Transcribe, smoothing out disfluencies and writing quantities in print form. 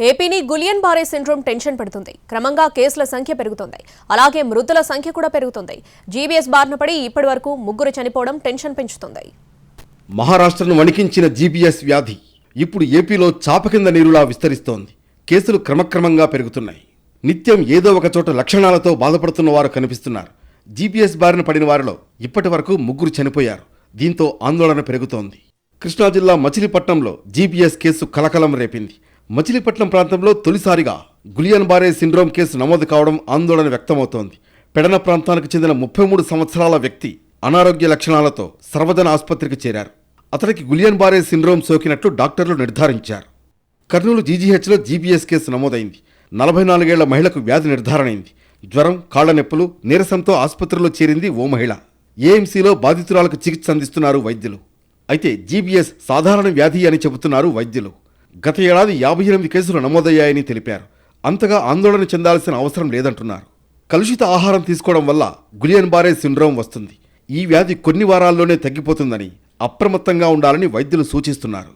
ఏపీని Guillain బారే syndrome tension పెడుతుంది. క్రమంగా కేసుల సంఖ్య పెరుగుతుంది. అలాగే మృతుల సంఖ్య కూడా పెరుగుతుంది. జీబీఎస్ బారిన పడి ఇప్పటివరకు 3 చనిపోవడం టెన్షన్ పెంచుతుంది. మహారాష్ట్రను వణికించిన జీబీఎస్ వ్యాధి ఇప్పుడు ఏపీలో చాప కింద నీరులా విస్తరిస్తోంది. కేసులు క్రమక్రమంగా పెరుగుతున్నాయి. నిత్యం ఏదో ఒక చోట లక్షణాలతో బాధపడుతున్న వారు కనిపిస్తున్నారు. జీబీఎస్ బారిన పడిన వారిలో ఇప్పటి వరకు 3 చనిపోయారు. దీంతో ఆందోళన పెరుగుతోంది. కృష్ణా జిల్లా మచిలీపట్నంలో జీబీఎస్ కేసు కలకలం రేపింది. మచిలీపట్నం ప్రాంతంలో తొలిసారిగా గులియన్ బారే సిండ్రోమ్ కేసు నమోదు కావడం ఆందోళన వ్యక్తమవుతోంది. పెడన ప్రాంతానికి చెందిన 33 సంవత్సరాల వ్యక్తి అనారోగ్య లక్షణాలతో సర్వజన ఆసుపత్రికి చేరారు. అతడికి గులియన్ బారే సిండ్రోమ్ సోకినట్లు డాక్టర్లు నిర్ధారించారు. కర్నూలు జీజీహెచ్లో జీబీఎస్ కేసు నమోదైంది. 44 ఏళ్ల మహిళకు వ్యాధి నిర్ధారణైంది. జ్వరం, కాళ్ల నొప్పులు, నీరసంతో ఆసుపత్రిలో చేరింది ఓ మహిళ. ఏఎంసీలో బాధితురాలకు చికిత్స అందిస్తున్నారు వైద్యులు. అయితే జీబీఎస్ సాధారణ వ్యాధి అని చెబుతున్నారు వైద్యులు. గత ఏడాది 58 కేసులు నమోదయ్యాయని తెలిపారు. అంతగా ఆందోళన చెందాల్సిన అవసరం లేదంటున్నారు. కలుషిత ఆహారం తీసుకోవడం వల్ల గులియన్ బారే సిండ్రోమ్ వస్తుంది. ఈ వ్యాధి కొన్ని వారాల్లోనే తగ్గిపోతుందని, అప్రమత్తంగా ఉండాలని వైద్యులు సూచిస్తున్నారు.